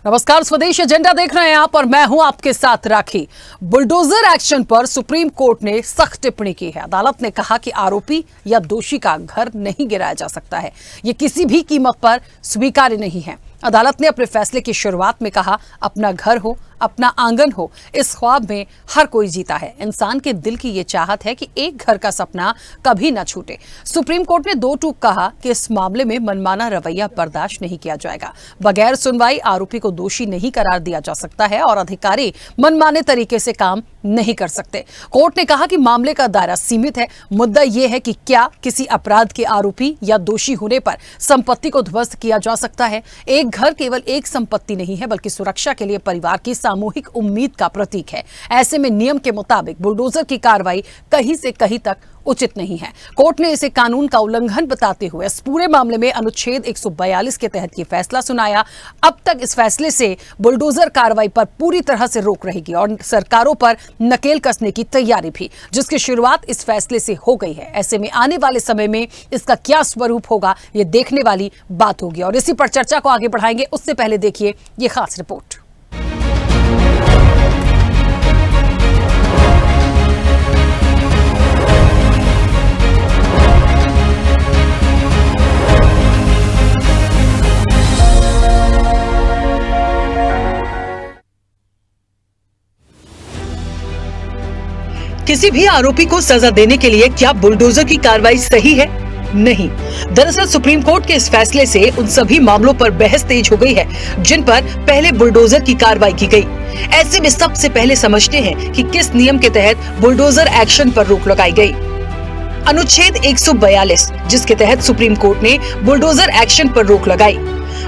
नमस्कार, स्वदेश एजेंडा देख रहे हैं आप और मैं हूं आपके साथ राखी। बुलडोजर एक्शन पर सुप्रीम कोर्ट ने सख्त टिप्पणी की है। अदालत ने कहा कि आरोपी या दोषी का घर नहीं गिराया जा सकता है, ये किसी भी कीमत पर स्वीकार्य नहीं है। अदालत ने अपने फैसले की शुरुआत में कहा, अपना घर हो, अपना आंगन हो, इस ख्वाब में हर कोई जीता है। इंसान के दिल की ये चाहत है कि एक घर का सपना कभी ना छूटे। सुप्रीम कोर्ट ने दो टूक कहा कि इस मामले में मनमाना रवैया बर्दाश्त नहीं किया जाएगा। बगैर सुनवाई आरोपी को दोषी नहीं करार दिया जा सकता है और अधिकारी मनमाने तरीके से काम नहीं कर सकते। कोर्ट ने कहा कि मामले का दायरा सीमित है। मुद्दा यह है कि क्या किसी अपराध के आरोपी या दोषी होने पर संपत्ति को ध्वस्त किया जा सकता है। एक घर केवल एक संपत्ति नहीं है, बल्कि सुरक्षा के लिए परिवार की सामूहिक उम्मीद का प्रतीक है। ऐसे में नियम के मुताबिक बुलडोजर की कार्रवाई कहीं से कहीं तक उचित नहीं है। कोर्ट ने इसे कानून का उल्लंघन बताते हुए इस पूरे मामले में अनुच्छेद 142 के तहत ये फैसला सुनाया। अब तक इस फैसले से बुलडोजर कार्रवाई पर पूरी तरह से रोक रहेगी और सरकारों पर नकेल कसने की तैयारी भी, जिसकी शुरुआत इस फैसले से हो गई है। ऐसे में आने वाले समय में इसका क्या स्वरूप होगा, ये देखने वाली बात होगी और इसी पर चर्चा को आगे बढ़ाएंगे। उससे पहले देखिए ये खास रिपोर्ट। किसी भी आरोपी को सजा देने के लिए क्या बुलडोजर की कार्रवाई सही है? नहीं। दरअसल सुप्रीम कोर्ट के इस फैसले से उन सभी मामलों पर बहस तेज हो गई है जिन पर पहले बुलडोजर की कार्रवाई की गई। ऐसे में सबसे पहले समझते हैं कि किस नियम के तहत बुलडोजर एक्शन पर रोक लगाई गई। अनुच्छेद 142, जिसके तहत सुप्रीम कोर्ट ने बुलडोजर एक्शन पर रोक लगाई।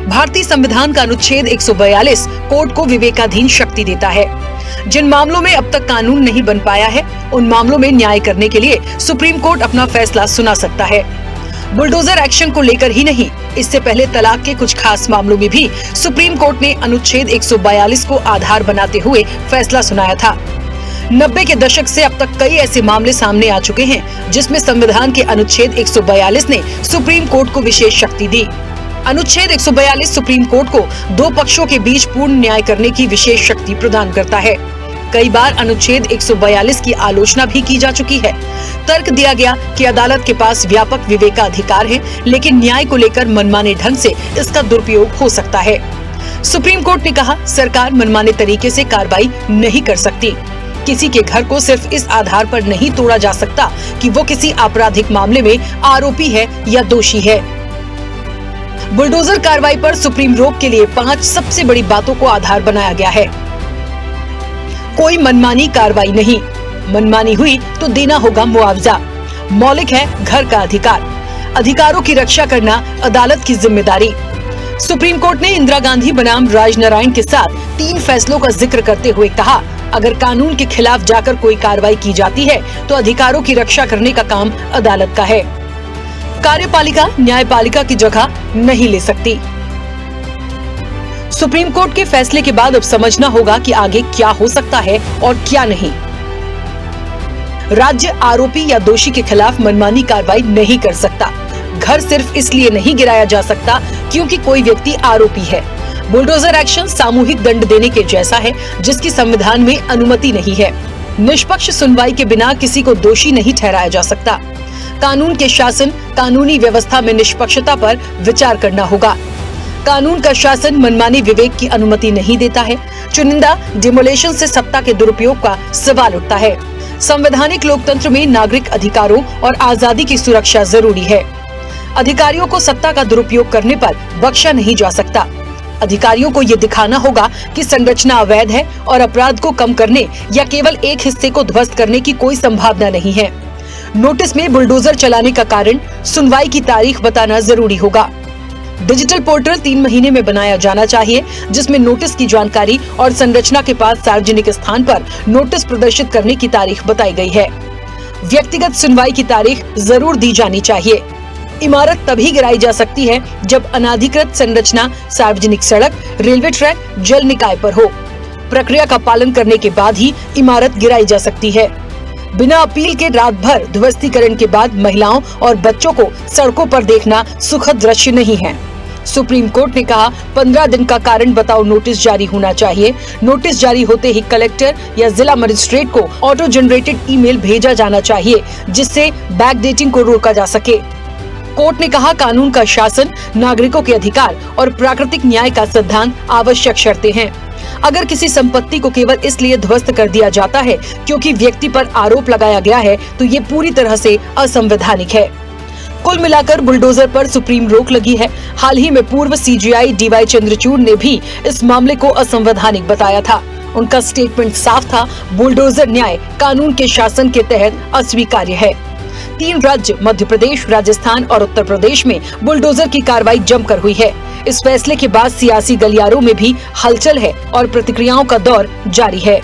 भारतीय संविधान का अनुच्छेद 142 कोर्ट को विवेकाधीन शक्ति देता है। जिन मामलों में अब तक कानून नहीं बन पाया है, उन मामलों में न्याय करने के लिए सुप्रीम कोर्ट अपना फैसला सुना सकता है। बुलडोजर एक्शन को लेकर ही नहीं, इससे पहले तलाक के कुछ खास मामलों में भी सुप्रीम कोर्ट ने अनुच्छेद 142 को आधार बनाते हुए फैसला सुनाया था। 90 के दशक से अब तक कई ऐसे मामले सामने आ चुके हैं जिसमें संविधान के अनुच्छेद 142 ने सुप्रीम कोर्ट को विशेष शक्ति दी। अनुच्छेद 142 सुप्रीम कोर्ट को दो पक्षों के बीच पूर्ण न्याय करने की विशेष शक्ति प्रदान करता है। कई बार अनुच्छेद 142 की आलोचना भी की जा चुकी है। तर्क दिया गया कि अदालत के पास व्यापक विवेकाधिकार है, लेकिन न्याय को लेकर मनमाने ढंग से इसका दुरुपयोग हो सकता है। सुप्रीम कोर्ट ने कहा, सरकार मनमाने तरीके से कार्रवाई नहीं कर सकती। किसी के घर को सिर्फ इस आधार पर नहीं तोड़ा जा सकता कि वो किसी आपराधिक मामले में आरोपी है या दोषी है। बुलडोजर कार्रवाई पर सुप्रीम रोक के लिए 5 सबसे बड़ी बातों को आधार बनाया गया है। कोई मनमानी कार्रवाई नहीं, मनमानी हुई तो देना होगा मुआवजा। मौलिक है घर का अधिकार, अधिकारों की रक्षा करना अदालत की जिम्मेदारी। सुप्रीम कोर्ट ने इंदिरा गांधी बनाम राजनारायण के साथ 3 फैसलों का जिक्र करते हुए कहा, अगर कानून के खिलाफ जाकर कोई कार्रवाई की जाती है तो अधिकारों की रक्षा करने का काम अदालत का है। कार्यपालिका न्यायपालिका की जगह नहीं ले सकती। सुप्रीम कोर्ट के फैसले के बाद अब समझना होगा कि आगे क्या हो सकता है और क्या नहीं। राज्य आरोपी या दोषी के खिलाफ मनमानी कार्रवाई नहीं कर सकता। घर सिर्फ इसलिए नहीं गिराया जा सकता क्योंकि कोई व्यक्ति आरोपी है। बुलडोजर एक्शन सामूहिक दंड देने के जैसा है, जिसकी संविधान में अनुमति नहीं है। निष्पक्ष सुनवाई के बिना किसी को दोषी नहीं ठहराया जा सकता। कानून के शासन, कानूनी व्यवस्था में निष्पक्षता पर विचार करना होगा। कानून का शासन मनमाने विवेक की अनुमति नहीं देता है। चुनिंदा डिमोलेशन से सत्ता के दुरुपयोग का सवाल उठता है। संवैधानिक लोकतंत्र में नागरिक अधिकारों और आजादी की सुरक्षा जरूरी है। अधिकारियों को सत्ता का दुरुपयोग करने पर बख्शा नहीं जा सकता। अधिकारियों को ये दिखाना होगा कि संरचना अवैध है और अपराध को कम करने या केवल एक हिस्से को ध्वस्त करने की कोई संभावना नहीं है। नोटिस में बुलडोजर चलाने का कारण, सुनवाई की तारीख बताना जरूरी होगा। डिजिटल पोर्टल 3 महीने में बनाया जाना चाहिए, जिसमें नोटिस की जानकारी और संरचना के पास सार्वजनिक स्थान पर नोटिस प्रदर्शित करने की तारीख बताई गई है। व्यक्तिगत सुनवाई की तारीख जरूर दी जानी चाहिए। इमारत तभी गिराई जा सकती है जब अनाधिकृत संरचना सार्वजनिक सड़क, रेलवे ट्रैक, जल निकाय पर हो। प्रक्रिया का पालन करने के बाद ही इमारत गिराई जा सकती है। बिना अपील के रात भर ध्वस्तीकरण के बाद महिलाओं और बच्चों को सड़कों पर देखना सुखद दृश्य नहीं है। सुप्रीम कोर्ट ने कहा 15 दिन का कारण बताओ नोटिस जारी होना चाहिए। नोटिस जारी होते ही कलेक्टर या जिला मजिस्ट्रेट को ऑटो जनरेटेड ईमेल भेजा जाना चाहिए, जिससे बैकडेटिंग को रोका जा सके। कोर्ट ने कहा कानून का शासन, नागरिकों के अधिकार और प्राकृतिक न्याय का सिद्धांत आवश्यक शर्तें हैं। अगर किसी संपत्ति को केवल इसलिए ध्वस्त कर दिया जाता है क्योंकि व्यक्ति पर आरोप लगाया गया है तो ये पूरी तरह से असंवैधानिक है। कुल मिलाकर बुलडोजर पर सुप्रीम रोक लगी है। हाल ही में पूर्व सीजीआई DY चंद्रचूड़ ने भी इस मामले को असंवैधानिक बताया था। उनका स्टेटमेंट साफ था, बुलडोजर न्याय कानून के शासन के तहत अस्वीकार्य है। 3 राज्य मध्य प्रदेश, राजस्थान और उत्तर प्रदेश में बुलडोजर की कार्रवाई जमकर हुई है। इस फैसले के बाद सियासी गलियारों में भी हलचल है और प्रतिक्रियाओं का दौर जारी है।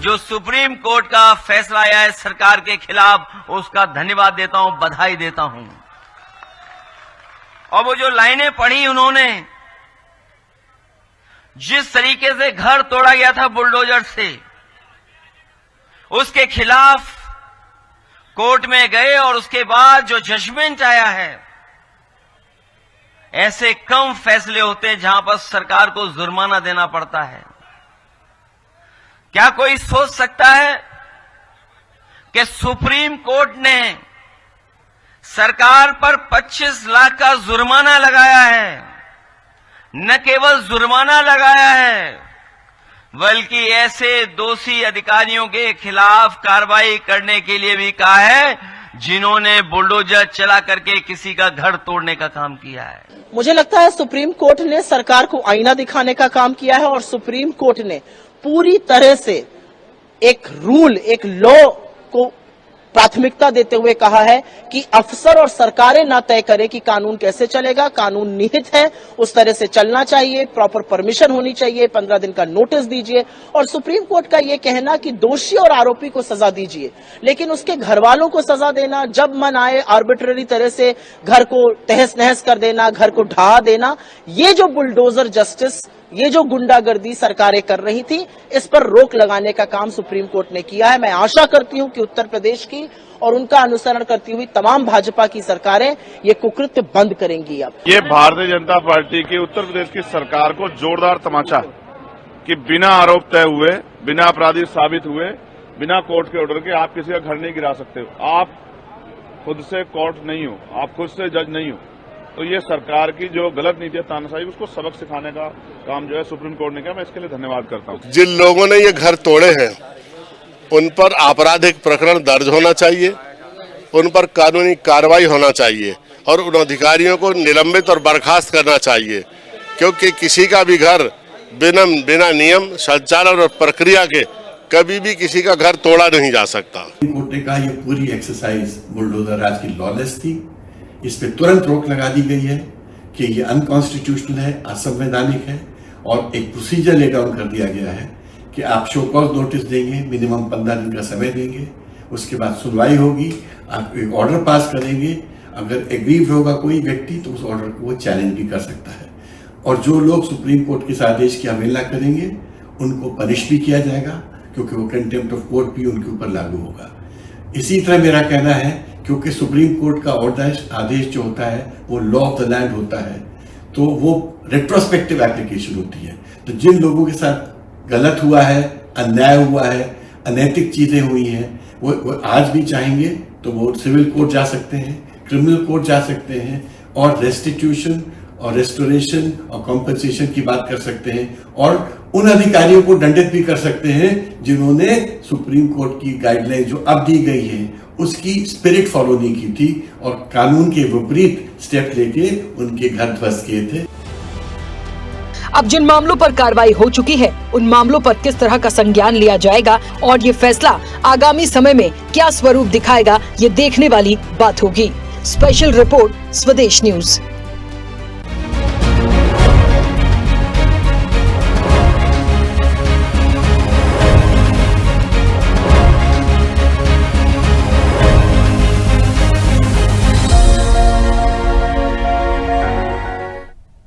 जो सुप्रीम कोर्ट का फैसला आया है सरकार के खिलाफ, उसका धन्यवाद देता हूं, बधाई देता हूं। और वो जो लाइनें पढ़ी उन्होंने, जिस तरीके से घर तोड़ा गया था बुलडोजर से, उसके खिलाफ कोर्ट में गए और उसके बाद जो जजमेंट आया है, ऐसे कम फैसले होते हैं जहां पर सरकार को जुर्माना देना पड़ता है। क्या कोई सोच सकता है कि सुप्रीम कोर्ट ने सरकार पर 25 लाख का जुर्माना लगाया है? न केवल जुर्माना लगाया है, बल्कि ऐसे दोषी अधिकारियों के खिलाफ कार्रवाई करने के लिए भी कहा है जिन्होंने बुलडोजर चला करके किसी का घर तोड़ने का काम किया है। मुझे लगता है सुप्रीम कोर्ट ने सरकार को आईना दिखाने का काम किया है और सुप्रीम कोर्ट ने पूरी तरह से एक रूल, एक लॉ को प्राथमिकता देते हुए कहा है कि अफसर और सरकारें ना तय करें कि कानून कैसे चलेगा। कानून निहित है, उस तरह से चलना चाहिए, प्रॉपर परमिशन होनी चाहिए, 15 दिन का नोटिस दीजिए। और सुप्रीम कोर्ट का यह कहना कि दोषी और आरोपी को सजा दीजिए, लेकिन उसके घर वालों को सजा देना, जब मन आए आर्बिट्ररी तरह से घर को तहस नहस कर देना, घर को ढहा देना, ये जो बुलडोजर जस्टिस, ये जो गुंडागर्दी सरकारें कर रही थी, इस पर रोक लगाने का काम सुप्रीम कोर्ट ने किया है। मैं आशा करती हूं कि उत्तर प्रदेश की और उनका अनुसरण करती हुई तमाम भाजपा की सरकारें ये कुकृत्य बंद करेंगी। अब ये भारतीय जनता पार्टी की उत्तर प्रदेश की सरकार को जोरदार तमाचा कि बिना आरोप तय हुए, बिना अपराधी साबित हुए, बिना कोर्ट के ऑर्डर के आप किसी का घर नहीं गिरा सकते हो। आप खुद से कोर्ट नहीं हो, आप खुद से जज नहीं हो। तो ये सरकार की जो गलत नीति है तानाशाही, उसको सबक सिखाने का काम जो है सुप्रीम कोर्ट ने किया। मैं इसके लिए धन्यवाद करता हूँ। जिन लोगों ने ये घर तोड़े हैं उन पर आपराधिक प्रकरण दर्ज होना चाहिए, उन पर कानूनी कार्रवाई होना चाहिए और उन अधिकारियों को निलंबित और बर्खास्त करना चाहिए, क्योंकि किसी का भी घर बिना नियम, संचालन और प्रक्रिया के कभी भी किसी का घर तोड़ा नहीं जा सकता। कोर्ट ने कहा ये पूरी एक्सरसाइज बुलडोजर राज की लॉलेस थी, इस पे तुरंत रोक लगा दी गई है कि ये अनकॉन्स्टिट्यूशनल है, असंवैधानिक है और एक प्रोसीजर ले डाउन कर दिया गया है कि आप शो कॉज नोटिस देंगे, मिनिमम 15 दिन का समय देंगे, उसके बाद सुनवाई होगी, आप एक ऑर्डर पास करेंगे, अगर एग्रीव होगा कोई व्यक्ति तो उस ऑर्डर को वो चैलेंज भी कर सकता है और जो लोग सुप्रीम कोर्ट के इस आदेश की अवहेलना करेंगे उनको पनिश भी किया जाएगा, क्योंकि वो कंटेम्प्ट ऑफ कोर्ट भी उनके ऊपर लागू होगा। इसी तरह मेरा कहना है, क्योंकि सुप्रीम कोर्ट का आदेश जो होता है वो लॉ ऑफ द लैंड होता है, तो वो रेट्रोस्पेक्टिव एप्लीकेशन होती है। तो जिन लोगों के साथ गलत हुआ है, अन्याय हुआ है, अनैतिक चीजें हुई हैं, वो आज भी चाहेंगे तो वो सिविल कोर्ट जा सकते हैं, क्रिमिनल कोर्ट जा सकते हैं और रेस्टिट्यूशन और रेस्टोरेशन और कॉम्पेंसेशन की बात कर सकते हैं और उन अधिकारियों को दंडित भी कर सकते हैं जिन्होंने सुप्रीम कोर्ट की गाइडलाइन जो अब दी गई है उसकी स्पिरिट फॉलो नहीं की थी और कानून के विपरीत स्टेप लेके उनके घर ध्वस्त किए थे। अब जिन मामलों पर कार्रवाई हो चुकी है उन मामलों पर किस तरह का संज्ञान लिया जाएगा और ये फैसला आगामी समय में क्या स्वरूप दिखाएगा, ये देखने वाली बात होगी। स्पेशल रिपोर्ट, स्वदेश न्यूज।